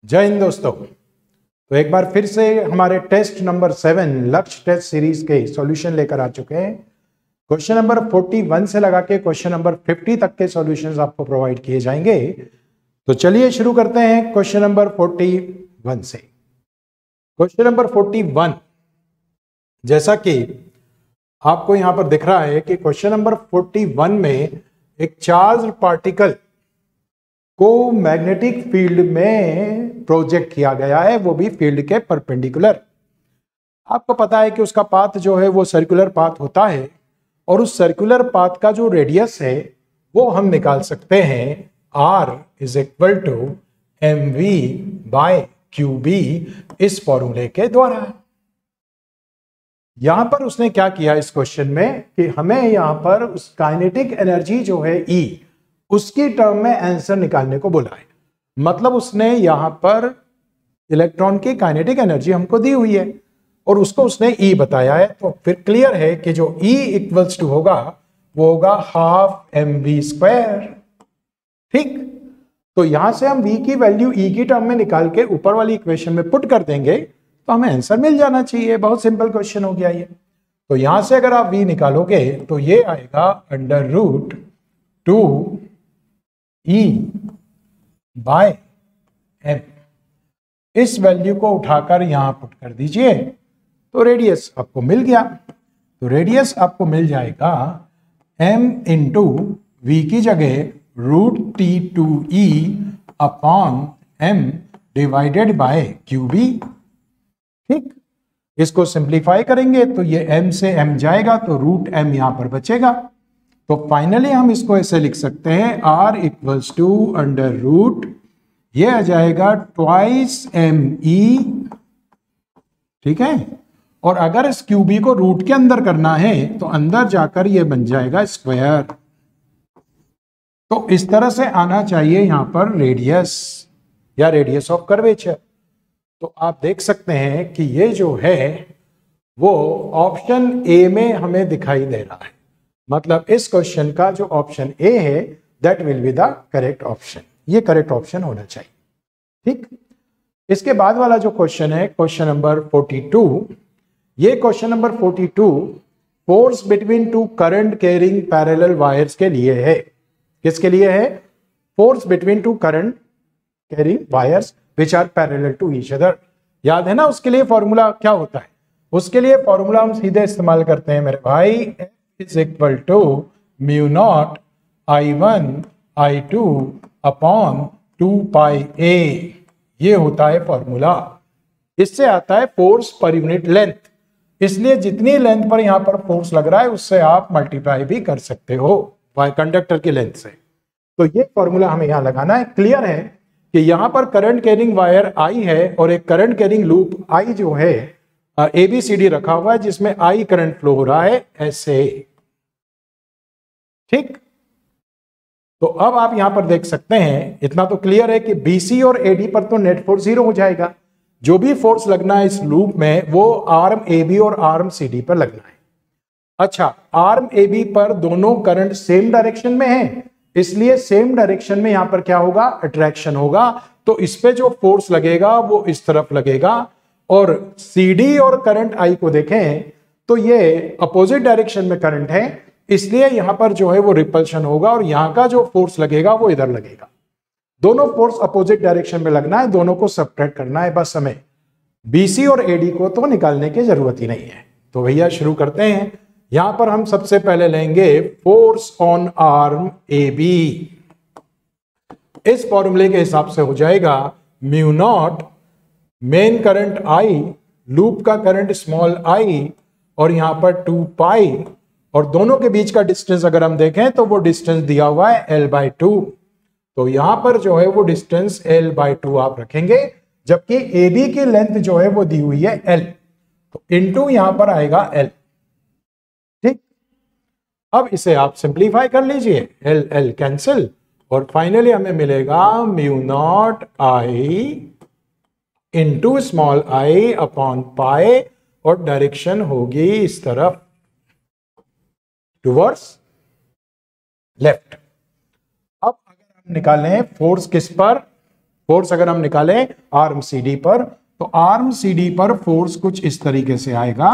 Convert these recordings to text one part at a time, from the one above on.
जय हिंद दोस्तों। तो एक बार फिर से हमारे टेस्ट नंबर 7 लक्ष्य टेस्ट सीरीज के सॉल्यूशन लेकर आ चुके हैं। क्वेश्चन नंबर 41 से लगा के क्वेश्चन नंबर 50 तक के सॉल्यूशंस आपको प्रोवाइड किए जाएंगे। तो चलिए शुरू करते हैं क्वेश्चन नंबर 41 से। क्वेश्चन नंबर 41, जैसा कि आपको यहां पर दिख रहा है कि क्वेश्चन नंबर 41 में एक चार्ज पार्टिकल को मैग्नेटिक फील्ड में प्रोजेक्ट किया गया है, वो भी फील्ड के परपेंडिकुलर। आपको पता है कि उसका पाथ जो है वो सर्कुलर पाथ होता है और उस सर्कुलर पाथ का जो रेडियस है वो हम निकाल सकते हैं R is equal to mv by qb इस फॉर्मूले के द्वारा। यहां पर उसने क्या किया इस क्वेश्चन में कि हमें यहां पर उस काइनेटिक एनर्जी जो है E उसकी टर्म में आंसर निकालने को बोला है। मतलब उसने यहां पर इलेक्ट्रॉन की काइनेटिक एनर्जी हमको दी हुई है और उसको उसने E बताया है। तो फिर क्लियर है कि जो E इक्वल्स टू होगा वो होगा हाफ mv स्क्वायर। ठीक, तो यहां से हम V की वैल्यू E की टर्म में निकाल के ऊपर वाली इक्वेशन में पुट कर देंगे तो हमें आंसर मिल जाना चाहिए। बहुत सिंपल क्वेश्चन हो गया ये। तो यहां से अगर आप V निकालोगे तो ये आएगा under root 2E by m। इस वैल्यू को उठाकर यहां पुट कर दीजिए तो रेडियस आपको मिल गया। तो रेडियस आपको मिल जाएगा m इंटू वी की जगह root T2E upon m divided by QB। ठीक, इसको सिंप्लीफाई करेंगे तो ये m से m जाएगा तो रूट m यहां पर बचेगा। तो फाइनली हम इसको ऐसे लिख सकते हैं R equals to under root, ये आ जाएगा ट्वाइस ME। ठीक है, और अगर इस QB को रूट के अंदर करना है तो अंदर जाकर ये बन जाएगा स्क्वायर। तो इस तरह से आना चाहिए यहां पर रेडियस या रेडियस ऑफ कर्वेचर। तो आप देख सकते हैं कि ये जो है वो ऑप्शन ए में हमें दिखाई दे रहा है। मतलब इस क्वेश्चन का जो ऑप्शन ए है that will be the correct option. ये करेक्ट ऑप्शन होना चाहिए। ठीक, इसके बाद वाला जो क्वेश्चन है क्वेश्चन नंबर 42, ये question number 42 force between two current carrying parallel wires के लिए है। किसके लिए है? Force between two current carrying wires which are parallel to each other. याद है ना उसके लिए फॉर्मूला क्या होता है? उसके लिए फॉर्मूला हम सीधे इस्तेमाल करते हैं मेरे भाई, is equal to mu not I1 I2 upon 2 pi a। ये होता है फॉर्मूला। इससे आता है फोर्स पर यूनिट लेंथ। इसलिए जितनी लेंथ पर यहां पर फोर्स लग रहा है उससे आप मल्टीप्लाई भी कर सकते हो कंडक्टर की लेंथ से। तो ये फॉर्मूला हमें यहां लगाना है। क्लियर है कि यहां पर करंट कैरिंग वायर I है और एक करंट कैरिंग लूप I जो है ABCD रखा हुआ है जिसमें I करंट फ्लो हो रहा है ऐसे। ठीक, तो अब आप यहां पर देख सकते हैं, इतना तो क्लियर है कि BC और AD पर तो नेट फोर्स 0 हो जाएगा। जो भी फोर्स लगना है इस लूप में वो आर्म AB और आर्म CD पर लगना है। अच्छा, आर्म AB पर दोनों करंट सेम डायरेक्शन में है, इसलिए सेम डायरेक्शन में यहां पर क्या होगा? अट्रैक्शन होगा। तो इस पे जो फोर्स लगेगा वो इस तरफ लगेगा। और CD और करंट I को देखें तो ये अपोजिट डायरेक्शन में करंट है, इसलिए यहां पर जो है वो रिपल्शन होगा और यहां का जो फोर्स लगेगा वो इधर लगेगा। दोनों फोर्स अपोजिट डायरेक्शन में लगना है, दोनों को सब्ट्रैक्ट करना है। बस हमें BC और AD को तो निकालने की जरूरत ही नहीं है। तो भैया शुरू करते हैं। यहां पर हम सबसे पहले लेंगे फोर्स ऑन आर्म AB। इस फॉर्मूले के हिसाब से हो जाएगा mu naught main current I, loop का करंट स्मॉल I और यहां पर 2 पाई, और दोनों के बीच का डिस्टेंस अगर हम देखें तो वो डिस्टेंस दिया हुआ है L/2। तो यहां पर जो है वो डिस्टेंस L/2 आप रखेंगे, जबकि AB की लेंथ जो है वो दी हुई है L, तो इनटू यहां पर आएगा L। ठीक, अब इसे आप सिंप्लीफाई कर लीजिए, L L कैंसिल और फाइनली हमें मिलेगा mu not I into small I upon pi, और डायरेक्शन होगी इस तरफ टुवर्ड्स लेफ्ट। अब अगर हम निकालें फोर्स किस पर? फोर्स अगर हम निकालें आर्म CD पर, तो आर्म CD पर फोर्स कुछ इस तरीके से आएगा।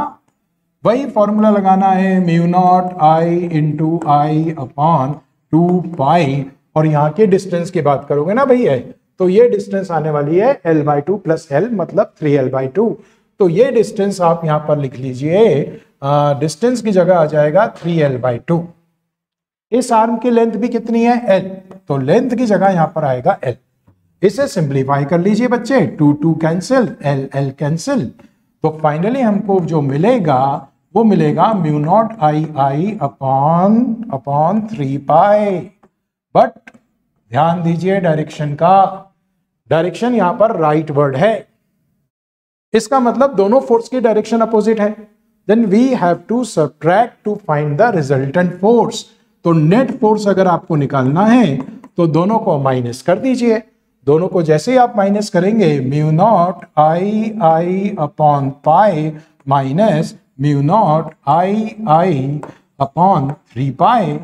वही फॉर्मूला लगाना है, mu not I into I upon 2 पाई, और यहाँ के डिस्टेंस की बात करोगे ना भैया, तो ये डिस्टेंस आने वाली है L/2 प्लस L, मतलब 3L/2। तो ये डिस्टेंस आप यहाँ पर लिख लीजिए, डिस्टेंस की जगह आ जाएगा 3L/2। इस आर्म की लेंथ भी कितनी है? L, तो लेंथ की जगह यहाँ पर आएगा L। इसे सिंप्लीफाई कर लीजिए बच्चे, 2 कैंसिल, L कैंसिल, तो फाइनली हमको जो मिलेगा वो मिलेगा mu not I upon 3 pi. But ध्यान दीजिए डायरेक्शन का, डायरेक्शन यहां पर राइट वर्ड है, इसका मतलब दोनों फोर्स की डायरेक्शन अपोजिट है। Then we have to subtract to find the resultant force. तो नेट फोर्स अगर आपको निकालना है तो दोनों को माइनस कर दीजिए। दोनों को जैसे ही आप माइनस करेंगे, mu not I upon pi minus mu not I upon 3 पाई,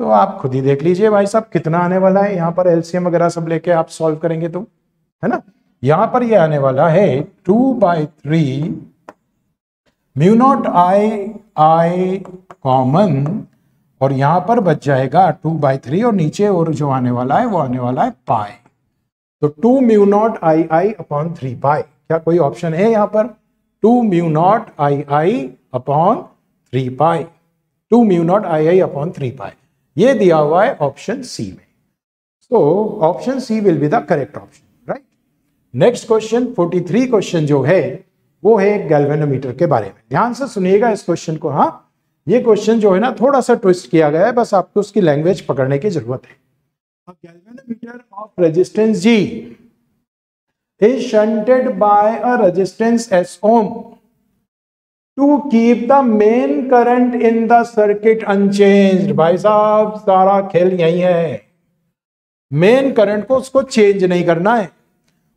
तो आप खुद ही देख लीजिए भाई साहब कितना आने वाला है। यहां पर एलसीएम वगैरह सब लेके आप सॉल्व करेंगे तो, है ना। यहां पर ये आने वाला है 2/3 म्यू नॉट I कॉमन, और यहां पर बच जाएगा 2/3, और नीचे और जो आने वाला है वो आने वाला है पाई। तो 2 mu not I upon 3 pi, क्या कोई ऑप्शन है यहां पर? 2 mu not I upon 3 pi, 2 mu not I upon 3 pi, ये दिया हुआ है ऑप्शन सी में। So option C will be the correct option, right. Next question 43 question जो है वो है गैल्वेनोमीटर के बारे में। ध्यान से सुनिएगा इस क्वेश्चन को। हाँ, ये क्वेश्चन जो है ना थोड़ा सा ट्विस्ट किया गया है, बस आपको उसकी लैंग्वेज पकड़ने की जरूरत है। A galvanometer of resistance G is shunted by a resistance S ohm to keep the main current in the circuit unchanged। भाई साहब सारा खेल यही है, मेन करंट को उसको चेंज नहीं करना है,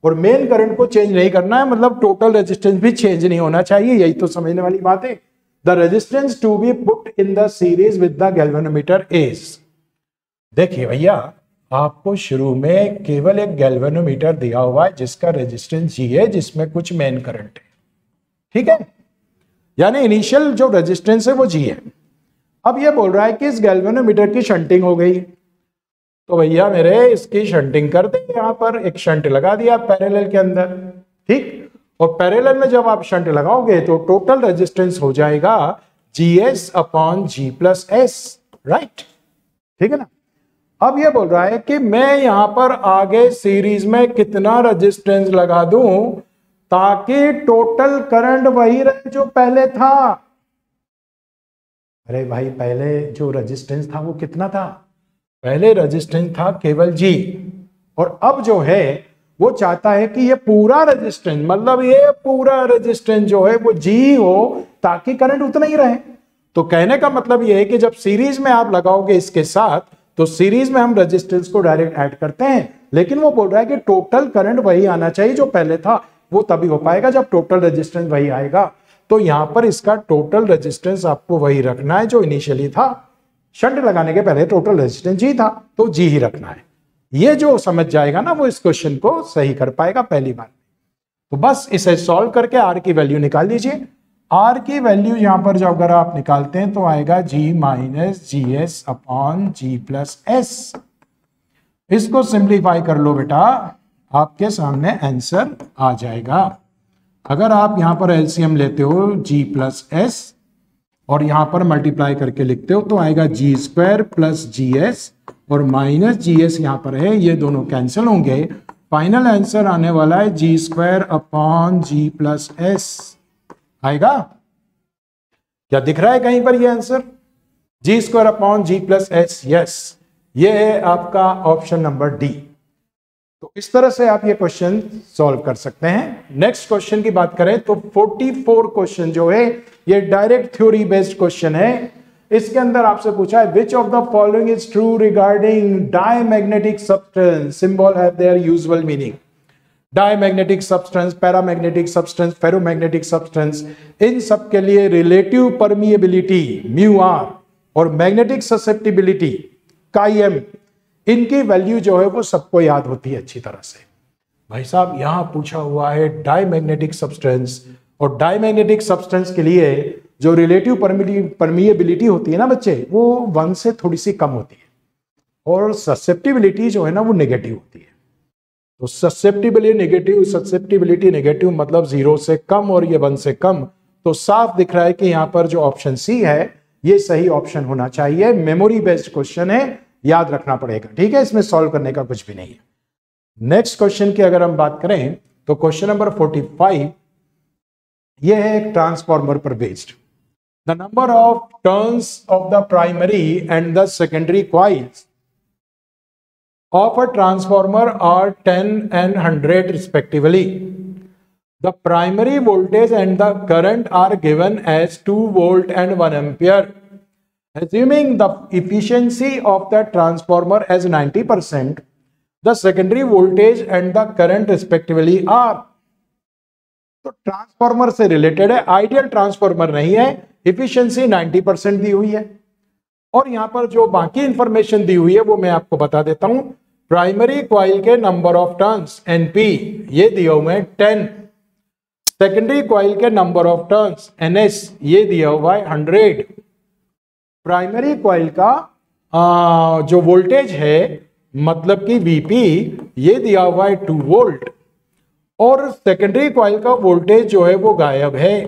और मेन करंट को चेंज नहीं करना है मतलब टोटल रेजिस्टेंस भी चेंज नहीं होना चाहिए, यही तो समझने वाली बात है। The resistance to be put in the series with the galvanometer is. देखिए भैया, आपको शुरू में केवल एक गैल्वेनोमीटर दिया हुआ है जिसका रेजिस्टेंस G है, जिसमें कुछ मेन करंट है, ठीक है, यानी इनिशियल जो रेजिस्टेंस है वो G है। अब ये बोल रहा है कि इस गैल्वेनोमीटर की शंटिंग हो गई, तो भैया मेरे इसकी शंटिंग कर दे, यहां पर एक शंट लगा दिया पैरेलल के अंदर, ठीक। और पैरेलल में जब आप शंट लगाओगे तो टोटल रेजिस्टेंस हो जाएगा GS upon G plus S, right, ठीक है ना। अब ये बोल रहा है कि मैं यहां पर आगे सीरीज में कितना रेजिस्टेंस लगा दूं ताकि टोटल करंट वही रहे जो पहले था। अरे भाई, पहले जो रेजिस्टेंस था वो कितना था? पहले रेजिस्टेंस था केवल G, और अब जो है वो चाहता है कि ये पूरा रेजिस्टेंस, मतलब ये पूरा रेजिस्टेंस जो है वो G हो ताकि करंट उतना ही रहे। तो कहने का मतलब ये है कि जब सीरीज में आप लगाओगे इसके साथ, तो सीरीज में हम रेजिस्टेंस को डायरेक्ट ऐड करते हैं, लेकिन वो बोल रहा है कि टोटल करंट वही आना चाहिए जो पहले था। वो तभी हो पाएगा जब टोटल रेजिस्टेंस वही आएगा। तो यहां पर इसका टोटल रेजिस्टेंस आपको वही रखना है जो इनिशियली था। शंट लगाने के पहले टोटल रेजिस्टेंस G था, तो G ही रखना है। ये जो समझ जाएगा ना वो इस क्वेश्चन को सही कर पाएगा पहली बार। तो बस इसे सॉल्व करके R की वैल्यू निकाल लीजिए। R की वैल्यू यहां पर जब अगर आप निकालते हैं तो आएगा G minus GS upon G plus S। इसको सिंप्लीफाई कर लो बेटा, आपके सामने आंसर आ जाएगा। अगर आप यहां पर एलसीएम लेते हो G प्लस S और यहां पर मल्टीप्लाई करके लिखते हो तो आएगा G स्क्वायर प्लस GS, और माइनस GS यहां पर है, ये दोनों कैंसिल होंगे। फाइनल आंसर आने वाला है G square upon G plus S आएगा। क्या दिख रहा है कहीं पर ये answer? G square upon G plus S, yes, ये है आपका ऑप्शन नंबर डी। तो इस तरह से आप ये क्वेश्चन सॉल्व कर सकते हैं। नेक्स्ट क्वेश्चन की बात करें तो 44 क्वेश्चन जो है ये डायरेक्ट थ्योरी बेस्ड क्वेश्चन है। इसके अंदर आपसे पूछा है which of the following is true regarding diamagnetic substance, symbol have their usual meaning. Diamagnetic substance, paramagnetic substance, ferromagnetic substance, इन सब के लिए रिलेटिव परमिएबिलिटी म्यू आर और मैग्नेटिक ससेप्टिबिलिटी काई एम, इनकी वैल्यू जो है वो सबको याद होती है अच्छी तरह से। भाई साहब यहाँ पूछा हुआ है डायमैग्नेटिक सब्सटेंस, और डायमैग्नेटिक सब्सटेंस के लिए जो रिलेटिव परमिएबिलिटी होती है ना बच्चे, वो 1 से थोड़ी सी कम होती है, और ससेप्टिबिलिटी जो है ना वो नेगेटिव होती है। तो ससेप्टिबिलिटी नेगेटिव मतलब 0 से कम और ये 1 से कम। तो साफ दिख रहा है कि यहाँ पर जो ऑप्शन सी है ये सही ऑप्शन होना चाहिए। मेमोरी बेस्ड क्वेश्चन है, याद रखना पड़ेगा, ठीक है, इसमें सॉल्व करने का कुछ भी नहीं है। नेक्स्ट क्वेश्चन की अगर हम बात करें तो क्वेश्चन नंबर 45 ये है एक ट्रांसफॉर्मर पर based. The number of turns of the primary and the secondary coils of a transformer are 10 and 100 respectively. The primary voltage and the current are given as 2 volt and 1 ampere. Assuming the efficiency of the transformer as 90%, the secondary voltage and the current respectively are. तो transformer से related है, ideal transformer नहीं है, efficiency 90% दी हुई है, और यहां पर जो बाकी इंफॉर्मेशन दी हुई है वो मैं आपको बता देता हूं। प्राइमरी कॉइल के नंबर ऑफ टर्न्स एनपी ये दिए हुए हैं 10, सेकेंडरी कॉइल के नंबर ऑफ टर्न्स एनएस ये दिया हुआ है 100। प्राइमरी कॉइल का जो वोल्टेज है मतलब कि वीपी ये दिया हुआ है 2 वोल्ट, और सेकेंडरी कॉइल का वोल्टेज जो है वो गायब है।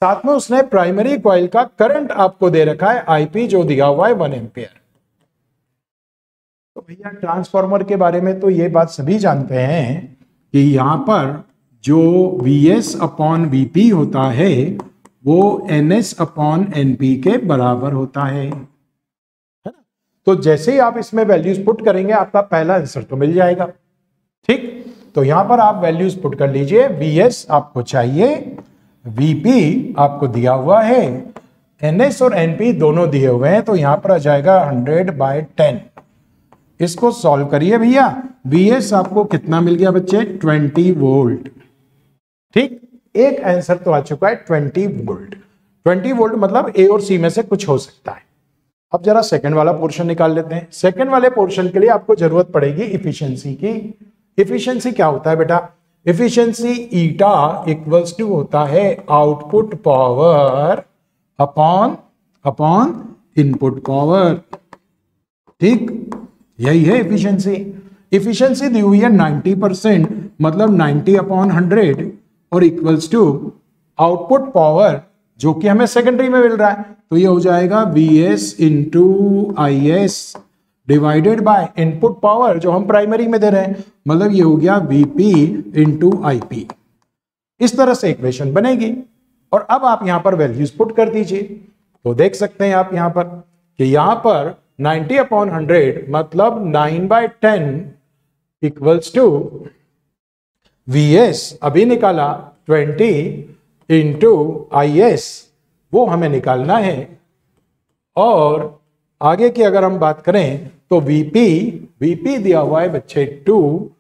साथ में उसने प्राइमरी कॉइल का करंट आपको दे रखा है आईपी जो दिया हुआ है 1 एम्पियर। तो भैया ट्रांसफॉर्मर के बारे में तो ये बात सभी जानते हैं कि यहां पर जो Vs अपॉन Vp होता है वो Ns अपॉन Np के बराबर होता है ना। तो जैसे ही आप इसमें वैल्यूज पुट करेंगे आपका पहला आंसर तो मिल जाएगा, ठीक। तो यहां पर आप वैल्यूज पुट कर लीजिए। Vs आपको चाहिए, Vp आपको दिया हुआ है, Ns और Np दोनों दिए हुए हैं, तो यहां पर आ जाएगा 100/10। इसको सॉल्व करिए भैया। Vs आपको कितना मिल गया बच्चे? 20 वोल्ट, ठीक। एक आंसर तो आ चुका है 20 वोल्ट। 20 वोल्ट मतलब ए और सी में से कुछ हो सकता है। अब जरा सेकंड वाला पोर्शन निकाल लेते हैं। सेकंड वाले पोर्शन के लिए आपको जरूरत पड़ेगी इफिशियंसी की। इफिशियंसी क्या होता है बेटा? इफिशियंसी ईटा इक्वल्स टू होता है output power upon input power, ठीक। यही है इफिशियंसी। इफिशियंसी दी हुई है 90%, मतलब 90/100 और इक्वल्स टू आउटपुट पावर जो कि हमें सेकेंडरी में मिल रहा है, तो ये हो जाएगा Vs into Is divided by input power जो हम प्राइमरी में दे रहे हैं, मतलब ये हो गया Vp इंटू Ip। इस तरह से इक्वेशन बनेगी। और अब आप यहां पर वैल्यूज पुट कर दीजिए, तो देख सकते हैं आप यहां पर कि यहां पर 90/100 मतलब 9/10 इक्वल्स टू Vs अभी निकाला 20 इंटू Is, वो हमें निकालना है। और आगे की अगर हम बात करें तो Vp दिया हुआ है बच्चे 2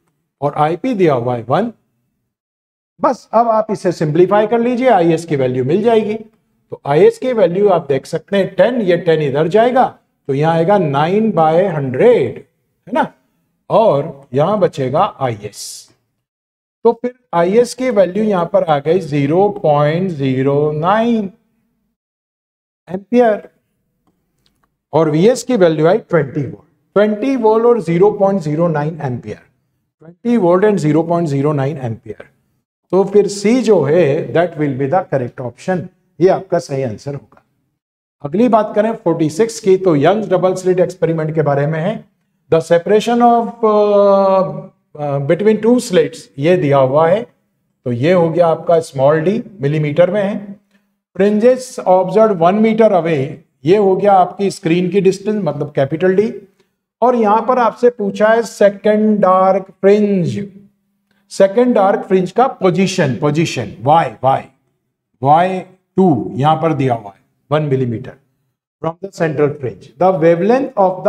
और Ip दिया हुआ है 1। बस अब आप इसे सिंप्लीफाई कर लीजिए, Is की वैल्यू मिल जाएगी। तो Is की वैल्यू आप देख सकते हैं 10, ये 10 इधर जाएगा तो यहां आएगा 9/100, है ना, और यहां बचेगा Is। तो फिर Is की वैल्यू यहां पर आ गई 0.09 एम्पियर, और Vs की वैल्यू आई 20 वोल्ट। 20 वोल्ट और 0.09 एम्पियर, 20 वोल्ट एंड 0.09 एम्पियर। तो फिर सी जो है that will be the correct option, ये आपका सही आंसर होगा। अगली बात करें 46 की, तो यंग्स डबल स्लिट एक्सपेरिमेंट के बारे में है। The separation of between 2 slits ये दिया हुआ है, तो ये हो गया आपका स्मॉल d मिलीमीटर में है। फ्रिंजेस ऑब्जर्व 1 मीटर अवे, ये हो गया आपकी स्क्रीन की डिस्टेंस मतलब कैपिटल D। और यहां पर आपसे पूछा है second dark fringe, second dark fringe का पोजीशन y2 यहां पर दिया हुआ है 1 millimetre from the central fringe. The wavelength of the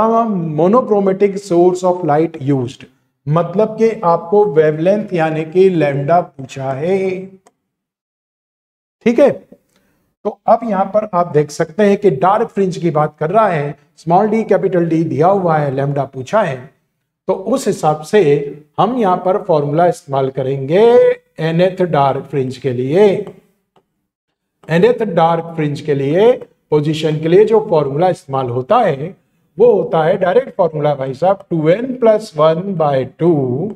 monochromatic source of light used, मतलब कि आपको वेवलेंथ यानी कि लैम्डा पूछा है, ठीक है। तो अब यहां पर आप देख सकते हैं कि डार्क फ्रिंज की बात कर रहा है, स्मॉल d कैपिटल D दिया हुआ है, लैम्डा पूछा है। तो उस हिसाब से हम यहां पर फॉर्मूला इस्तेमाल करेंगे nth डार्क फ्रिंज के लिए। nth डार्क फ्रिंज के लिए पोजीशन के लिए जो फॉर्मूला इस्तेमाल होता है वो होता है डायरेक्ट फॉर्मूला भाई साहब 2n+1/2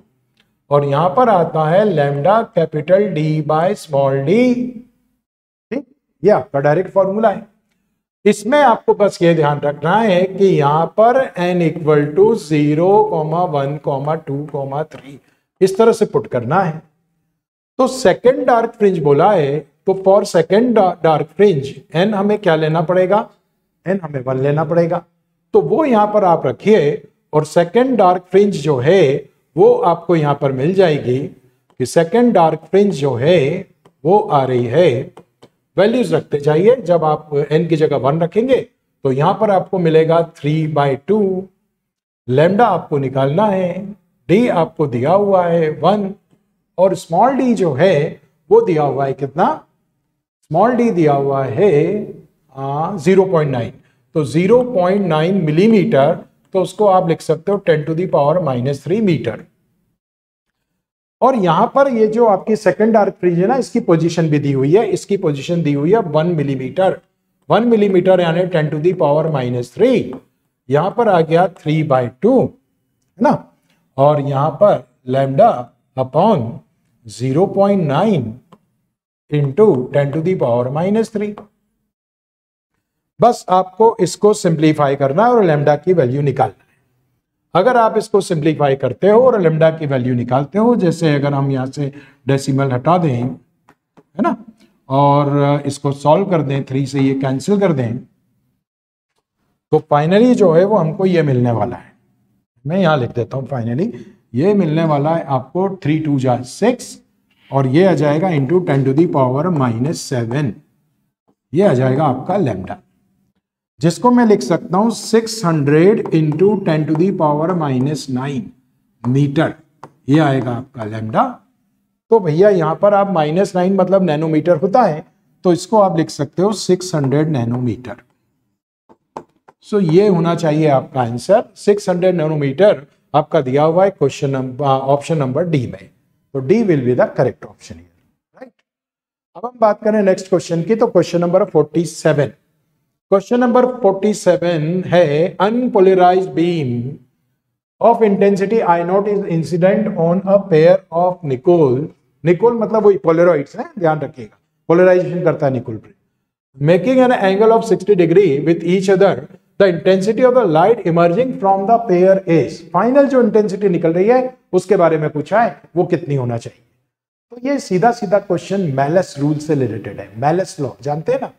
और यहां पर आता है lambda capital D by small d। ठीक, ये आपका डायरेक्ट फॉर्मूला है। इसमें आपको बस ये ध्यान रखना है कि यहां पर n इक्वल टू 0, 1, 2, 3 इस तरह से पुट करना है। तो सेकेंड डार्क फ्रिंज बोला है, तो for second dark fringe n हमें क्या लेना पड़ेगा, n हमें 1 लेना पड़ेगा। तो वो यहां पर आप रखिए और सेकेंड डार्क फ्रिंज जो है वो आपको यहां पर मिल जाएगी कि सेकेंड डार्क फ्रिंज जो है वो आ रही है, वैल्यूज रखते जाइए। जब आप n की जगह 1 रखेंगे तो यहां पर आपको मिलेगा 3/2। लैम्डा आपको निकालना है, d आपको दिया हुआ है 1 और स्मॉल d जो है वो दिया हुआ है कितना, स्मॉल d दिया हुआ है 0.9। तो 0.9 मिलीमीटर, तो उसको आप लिख सकते हो 10⁻³ मीटर। और यहां पर ये जो आपकी सेकंड डार्क फ्रिंज है ना, इसकी पोजीशन भी दी हुई है, इसकी पोजीशन दी हुई है 1 मिलीमीटर। 1 मिलीमीटर यानी 10⁻³ यहां पर आ गया 3/2 है ना, और यहां पर लैम्डा अपॉन 0.9 इंटू 10⁻³ बस आपको इसको सिंप्लीफाई करना है और लैम्डा की वैल्यू निकालना है। अगर आप इसको सिंप्लीफाई करते हो और लैम्डा की वैल्यू निकालते हो, जैसे अगर हम यहां से डेसिमल हटा दें है ना और इसको सॉल्व कर दें, 3 से ये कैंसिल कर दें, तो फाइनली जो है वो हमको ये मिलने वाला है। मैं यहां लिख देता हूं, फाइनली ये मिलने वाला है आपको 3 2 जा 6 और ये आ जाएगा इंटू 10⁻⁻7। ये आ जाएगा आपका लैम्डा, जिसको मैं लिख सकता हूं 600 इंटू 10⁻⁻9 मीटर। ये आएगा आपका लैम्डा। तो भैया यहां पर आप -9 मतलब नैनोमीटर होता है, तो इसको आप लिख सकते हो 600 नैनोमीटर। सो ये होना चाहिए आपका आंसर, 600 नैनोमीटर आपका दिया हुआ है क्वेश्चन ऑप्शन नंबर डी में। तो D will be the correct option here, right. अब हम बात करें नेक्स्ट क्वेश्चन की, तो क्वेश्चन नंबर 47। क्वेश्चन नंबर 47 है unpolarized beam of intensity I0 is incident on a pair of Nicol. Nicol मतलब वही पोलराइड्स है, ध्यान रखिएगा, पोलराइजेशन करता है निकोल पे। Making an angle of 60 degree with each other, the intensity of the light emerging from the pair is. Final जो intensity निकल रही है उसके बारे में पूछा है, वो कितनी होना चाहिए। तो ये सीधा सीधा क्वेश्चन मेलस रूल से रिलेटेड है, मेलस लॉ जानते हैं ना।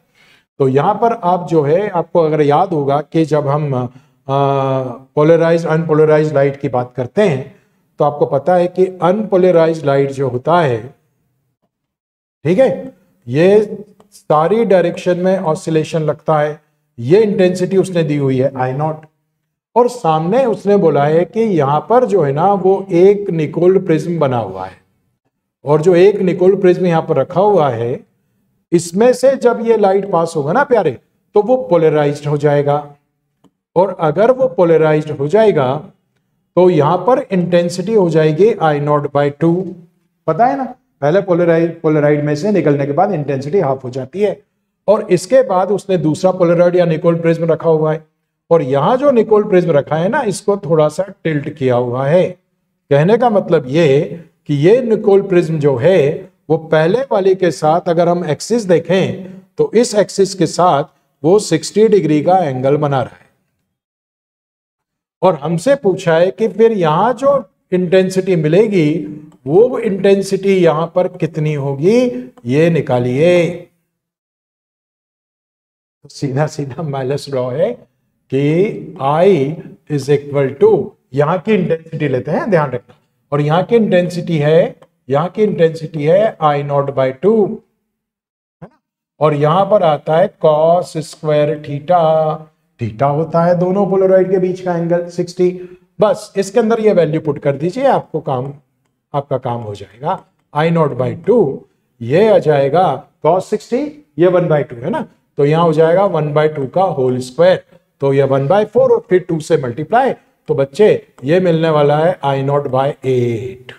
तो यहां पर आप जो है, आपको अगर याद होगा कि जब हम पोलराइज्ड अनपोलराइज्ड लाइट की बात करते हैं तो आपको पता है कि अनपोलराइज्ड लाइट जो होता है, ठीक है, ये सारी डायरेक्शन में ऑसिलेशन लगता है। ये इंटेंसिटी उसने दी हुई है I0 और सामने उसने बोला है कि यहां पर जो है ना वो एक निकोल प्रिज्म बना हुआ है और जो एक निकोल प्रिज्म यहां पर रखा हुआ है, इसमें से जब ये लाइट पास होगा ना प्यारे, तो वो पोलराइज्ड हो जाएगा। और अगर वो पोलराइज्ड हो जाएगा तो यहां पर इंटेंसिटी हो जाएगी I0/2। पता है ना, पहले पोलराइड में से निकलने के बाद इंटेंसिटी हाफ हो जाती है। और इसके बाद उसने दूसरा पोलराइड या निकोल प्रिज्म रखा हुआ है और यहां जो निकोल प्रिज्म रखा है ना, इसको थोड़ा सा टिल्ट किया हुआ है। कहने का मतलब ये कि ये निकोल प्रिज्म जो है वो पहले वाले के साथ अगर हम एक्सिस देखें तो इस एक्सिस के साथ वो 60 डिग्री का एंगल बना रहा है। और हमसे पूछा है कि फिर यहां जो इंटेंसिटी मिलेगी वो इंटेंसिटी यहां पर कितनी होगी, ये निकालिए। तो सीधा सीधा माइनस लॉ है कि I इज इक्वल टू, यहां की इंटेंसिटी लेते हैं, ध्यान रखना, और यहां की इंटेंसिटी है I0/2 है ना, और यहां पर आता है cos स्क्वायर थीटा। थीटा होता है दोनों पोलराइड के बीच का एंगल 60। बस इसके अंदर ये वैल्यू पुट कर दीजिए, आपका काम हो जाएगा। I0/2 ये आ जाएगा cos 60, ये 1/2 है ना, तो यहां हो जाएगा 1/2 का होल स्क्वायर, तो ये 1/4 और फिर 2 से मल्टीप्लाई, तो बच्चे ये मिलने वाला है I0/8।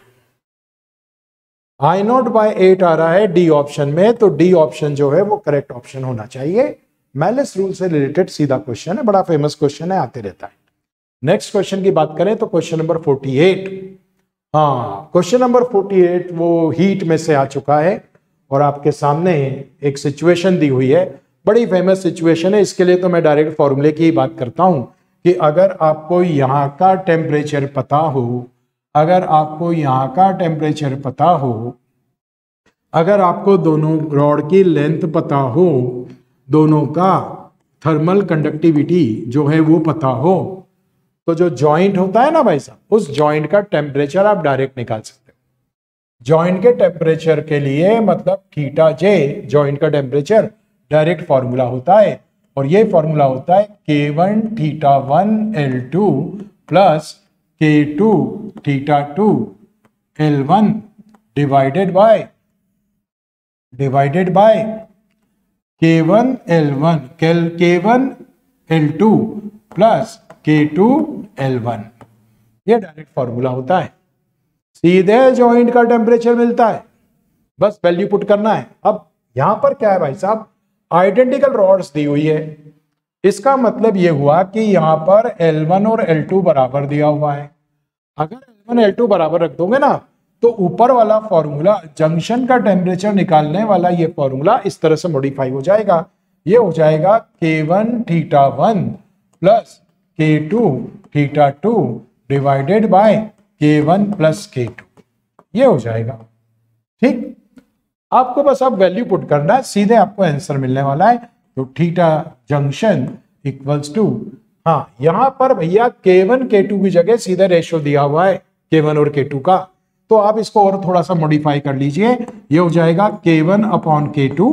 I0/8 आ रहा है डी ऑप्शन में, तो डी ऑप्शन जो है वो करेक्ट ऑप्शन होना चाहिए। मैलिस रूल से रिलेटेड सीधा क्वेश्चन है, बड़ा फेमस क्वेश्चन है, आते रहता है। नेक्स्ट क्वेश्चन की बात करें तो क्वेश्चन नंबर 48। हाँ, क्वेश्चन नंबर 48 वो हीट में से आ चुका है और आपके सामने एक सिचुएशन दी हुई है, बड़ी फेमस सिचुएशन है। इसके लिए तो मैं डायरेक्ट फॉर्मूले की ही बात करता हूं कि अगर आपको यहां का टेम्परेचर पता हो, अगर आपको यहां का टेम्परेचर पता हो, अगर आपको दोनों रॉड की लेंथ पता हो, दोनों का थर्मल कंडक्टिविटी जो है वो पता हो, तो जो जॉइंट होता है ना भाई साहब, उस जॉइंट का टेम्परेचर आप डायरेक्ट निकाल सकते हो। जॉइंट के टेम्परेचर के लिए मतलब थीटा जे जॉइंट का टेम्परेचर डायरेक्ट फॉर्मूला होता है, और ये फॉर्मूला होता है K1 θ1 L2 plus K2 θ2 L1 divided by K1 L1 K1 L2 plus K2 L1। ये डायरेक्ट फॉर्मूला होता है, सीधे जॉइंट का टेम्परेचर मिलता है, बस वैल्यू पुट करना है। अब यहां पर क्या है भाई साहब, आइडेंटिकल रॉड्स दी हुई है, इसका मतलब यह हुआ कि यहां पर L1 और L2 बराबर दिया हुआ है। अगर L1 L2 बराबर रख दोगे ना, तो ऊपर वाला फॉर्मूला जंक्शन का टेम्परेचर निकालने वाला ये फॉर्मूला इस तरह से मॉडिफाई हो जाएगा। ये हो जाएगा K1 θ1 plus K2 θ2 divided by K1 plus K2, ये हो जाएगा। ठीक, आपको बस अब वैल्यू पुट करना है, सीधे आपको आंसर मिलने वाला है। तो थीटा जंक्शन इक्वल्स टू, हाँ यहां पर भैया K1 K2 की जगह सीधे रेशियो दिया हुआ है K1 और K2 का, तो आप इसको और थोड़ा सा मॉडिफाई कर लीजिए। ये हो जाएगा K1 अपॉन K2,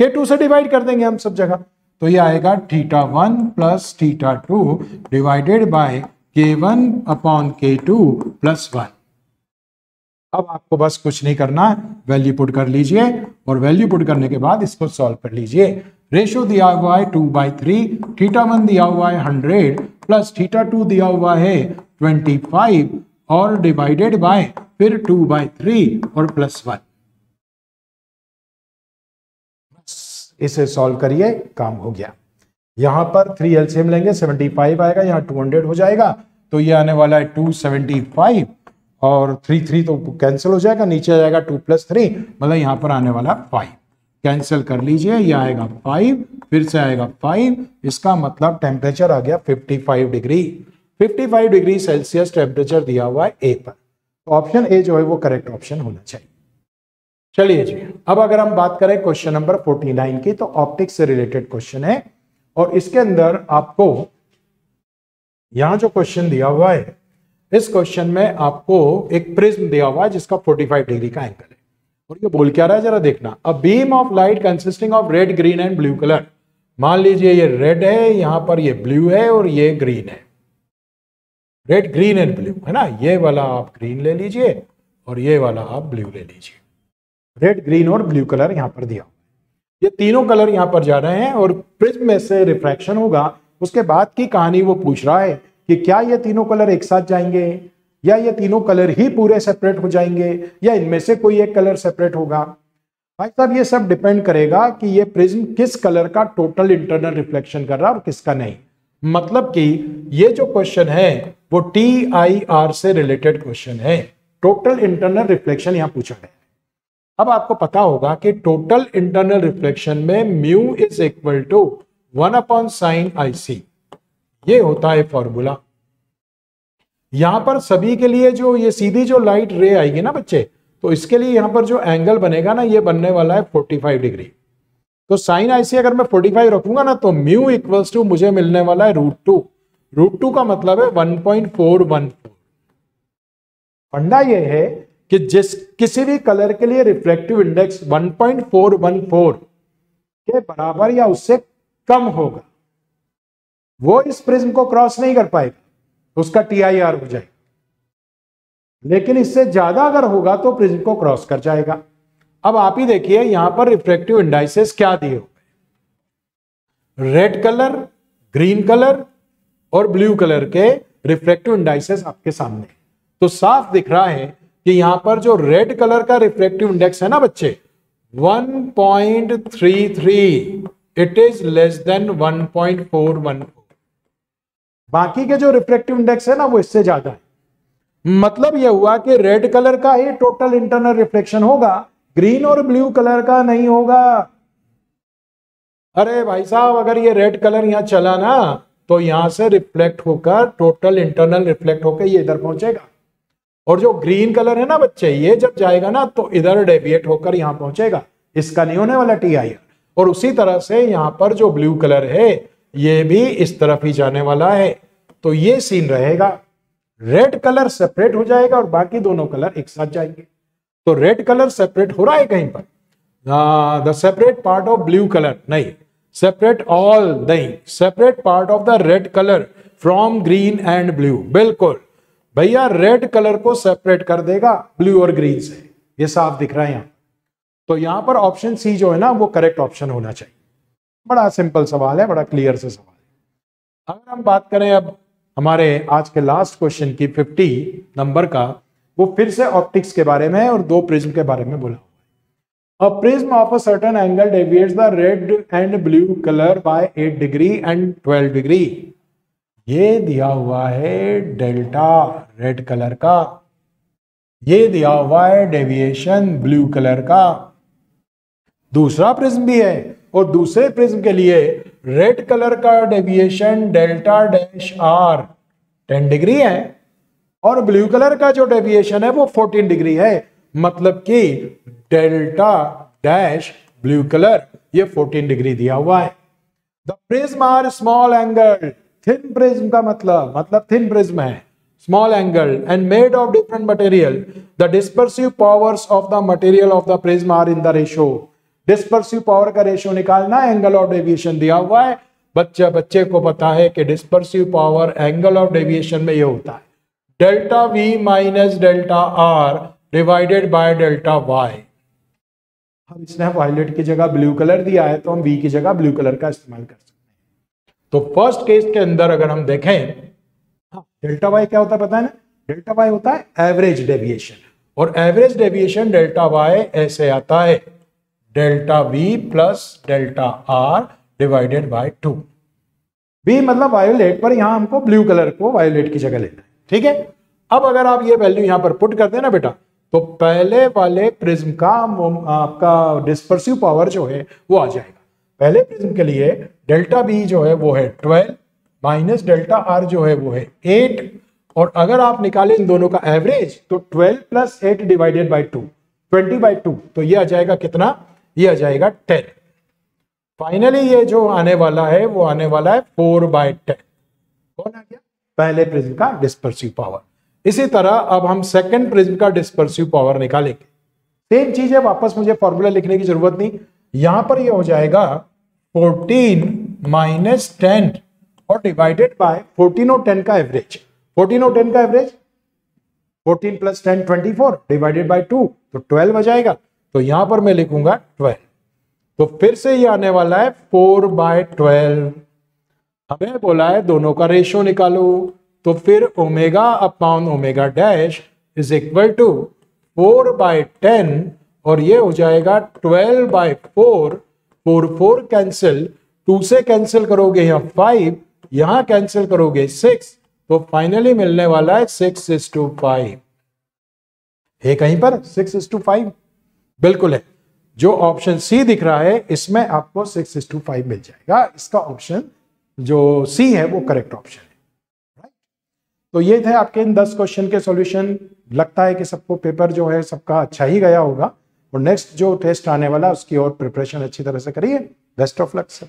K2 से डिवाइड कर देंगे हम सब जगह, तो ये आएगा θ1 plus θ2 divided by K1 upon K2 plus 1। अब आपको बस कुछ नहीं करना, वैल्यू पुट कर लीजिए, और वैल्यू पुट करने के बाद इसको सॉल्व कर लीजिए। रेशियो दिया हुआ है 2/3, θ1 दिया हुआ है 100 प्लस θ2 दिया हुआ है 25 और डिवाइडेड बाय फिर 2/3 और प्लस 1। इसे सॉल्व करिए, काम हो गया। यहां पर 3 एलसीएम लेंगे, 75 आएगा, यहां 200 हो जाएगा, तो ये आने वाला है 275 और 3 तो कैंसिल हो जाएगा, नीचे आ जाएगा 2 + 3, मतलब यहां पर आने वाला 5। कैंसिल कर लीजिए, ये आएगा 5, फिर से आएगा 5, इसका मतलब टेम्परेचर आ गया 55 डिग्री। 55 डिग्री सेल्सियस टेम्परेचर दिया हुआ है ए पर, तो ऑप्शन ए जो है वो करेक्ट ऑप्शन होना चाहिए। चलिए जी, अब अगर हम बात करें क्वेश्चन नंबर 49 की, तो ऑप्टिक्स से रिलेटेड क्वेश्चन है, और इसके अंदर आपको यहां जो क्वेश्चन दिया हुआ है, इस क्वेश्चन में आपको एक प्रिज्म दिया हुआ है जिसका 45 डिग्री का एंगल है, और ये बोल क्या रहा है जरा देखना। A beam of light consisting of red, green and blue colour. मान लीजिए ये रेड है, यहां पर ये ब्लू है और ये ग्रीन है, रेड ग्रीन एंड ब्लू है ना, ये वाला आप ग्रीन ले लीजिए और ये वाला आप ब्लू ले लीजिए। रेड, ग्रीन और ब्लू कलर यहां पर दिया, ये तीनों कलर यहां पर जा रहे हैं और प्रिज्म में से रिफ्रैक्शन होगा। उसके बाद की कहानी वो पूछ रहा है कि क्या ये तीनों कलर एक साथ जाएंगे, या ये तीनों कलर ही पूरे सेपरेट हो जाएंगे, या इनमें से कोई एक कलर सेपरेट होगा। भाई साहब ये सब डिपेंड करेगा कि ये प्रिज्म किस कलर का टोटल इंटरनल रिफ्लेक्शन कर रहा है और किसका नहीं। मतलब कि ये जो क्वेश्चन है वो TIR से रिलेटेड क्वेश्चन है, टोटल इंटरनल रिफ्लेक्शन यहां पूछा गया है। अब आपको पता होगा कि टोटल इंटरनल रिफ्लेक्शन में mu is equal to 1/sin IC, ये होता है फॉर्मूला। यहां पर सभी के लिए जो ये सीधी जो लाइट रे आएगी ना बच्चे, तो इसके लिए यहां पर जो एंगल बनेगा ना, ये बनने वाला है 45 डिग्री। तो साइन IC अगर मैं 45 रखूंगा ना, तो म्यू इक्वल्स टू मुझे मिलने वाला है √2। √2 का मतलब है 1.414। फंडा ये है कि जिस किसी भी कलर के लिए रिफ्लेक्टिव इंडेक्स 1.414 के बराबर या उससे कम होगा, वो इस प्रिज्म को क्रॉस नहीं कर पाएगा, उसका TIR हो जाएगा। लेकिन इससे ज्यादा अगर होगा तो प्रिज्म को क्रॉस कर जाएगा। अब आप ही देखिए यहां पर रिफ्रैक्टिव इंडाइसेस क्या दिए हुए, रेड कलर, ग्रीन कलर और ब्लू कलर के रिफ्रैक्टिव इंडाइसेस आपके सामने। तो साफ दिख रहा है कि यहां पर जो रेड कलर का रिफ्रैक्टिव इंडेक्स है ना बच्चे 1.33, इट इज लेस देन 1.414। बाकी के जो रिफ्रैक्टिव इंडेक्स है ना वो इससे ज्यादा है। मतलब यह हुआ कि रेड कलर का ही टोटल इंटरनल रिफ्लेक्शन होगा, ग्रीन और ब्लू कलर का नहीं होगा। अरे भाई साहब, अगर ये रेड कलर यहां चला ना तो यहां से रिफ्लेक्ट होकर टोटल इंटरनल रिफ्लेक्ट होकर ये इधर पहुंचेगा, और जो ग्रीन कलर है ना बच्चे ये जब जाएगा ना तो इधर डेविएट होकर यहां पहुंचेगा, इसका नहीं होने वाला TIR। और उसी तरह से यहां पर जो ब्लू कलर है ये भी इस तरफ ही जाने वाला है। तो ये सीन रहेगा, रेड कलर सेपरेट हो जाएगा और बाकी दोनों कलर एक साथ जाएंगे। तो रेड कलर सेपरेट हो रहा है कहीं पर, the separate part of blue colour नहीं, सेपरेट ऑल नहीं, separate part of the red colour from green and blue. बिल्कुल भैया, रेड कलर को सेपरेट कर देगा ब्लू और ग्रीन से, ये साफ दिख रहा है यहां। तो यहां पर ऑप्शन सी जो है ना वो करेक्ट ऑप्शन होना चाहिए। बड़ा सिंपल सवाल है, बड़ा क्लियर से सवाल है। अगर हम बात करें अब हमारे आज के लास्ट क्वेश्चन की 50 नंबर का, वो फिर से ऑप्टिक्स के बारे में और दो प्रिज्म के बारे में बोला हुआ है। A prism of a certain angle deviates the red and blue colour bye 8 degree and 12 degree. ये दिया हुआ है डेल्टा रेड कलर का, ये दिया हुआ है डेविएशन ब्लू कलर का। दूसरा प्रिज्म भी है और दूसरे प्रिज्म के लिए रेड कलर का deviation delta dash R 10 degree है और ब्लू कलर का जो डेविएशन है वो 14 डिग्री है। मतलब कि डेल्टा डैश ब्लू कलर ये 14 डिग्री दिया हुआ है। The prism are small angle, thin prism का मतलब थिन प्रिज्म है, small angle and made of different material. The dispersive powers of the material of the prism are in the ratio. Dispersive power का ratio निकालना, angle of deviation दिया हुआ है। बच्चे को पता है कि dispersive power angle of deviation में ये होता है delta V minus delta R divided by delta Y। हम इसने वायलेट की जगह ब्लू कलर दिया है तो हम V की जगह ब्लू कलर का इस्तेमाल कर सकते हैं। तो फर्स्ट केस के अंदर अगर हम देखें, डेल्टा Y क्या होता है पता है ना, डेल्टा Y होता है एवरेज डेविएशन, और एवरेज डेविएशन डेल्टा Y ऐसे आता है delta V plus delta R divided bye 2। B मतलब वायोलेट, पर यहां हमको ब्लू कलर को वायोलेट की जगह लेना है, ठीक है। अब अगर आप ये वैल्यू यहां पर पुट कर देना बेटा, तो पहले वाले प्रिज्म का आपका डिस्पर्सिव पावर जो है वो आ जाएगा। पहले प्रिज्म के लिए डेल्टा B जो है वो है 12 माइनस डेल्टा R जो है वो है 8, और अगर आप निकालें इन दोनों का एवरेज तो 12 प्लस 8 डिवाइडेड बाई 2 20/2, तो ये आ जाएगा कितना, ये आ जाएगा 10। फाइनली ये जो आने वाला है वो आने वाला है 4/10। कौन आ गया, पहले प्रिज्म का डिस्पर्सिव पावर। इसी तरह अब हम सेकंड प्रिज्म का डिस्पर्सिव पावर निकालेंगे। सेम चीज है, वापस मुझे फॉर्मूला लिखने की जरूरत नहीं। यहां पर ये हो जाएगा 14 माइनस 10 और डिवाइडेड बाय 14 और 10 का एवरेज। 14 और 10 का एवरेज 14 प्लस 10 24 डिवाइडेड बाय 2 तो 12 आ जाएगा। तो यहां पर मैं लिखूंगा 12। तो फिर से ये आने वाला है 4/12। हमें बोला है दोनों का रेशियो निकालो, तो फिर omega upon omega dash is equal to 4/10 और ये हो जाएगा 12/4। 4 कैंसिल, 2 से कैंसिल करोगे यहाँ 5, यहां कैंसिल करोगे 6, तो फाइनली मिलने वाला है 6:5। है कहीं पर 6:5? बिल्कुल है। जो ऑप्शन सी दिख रहा है इसमें आपको 6:5 मिल जाएगा। इसका ऑप्शन जो सी है वो करेक्ट ऑप्शन है, राइट। तो ये थे आपके इन 10 क्वेश्चन के सॉल्यूशन। लगता है कि सबको पेपर जो है सबका अच्छा ही गया होगा, और नेक्स्ट जो टेस्ट आने वाला उसकी और प्रिपरेशन अच्छी तरह से करिए। Best of luck sir.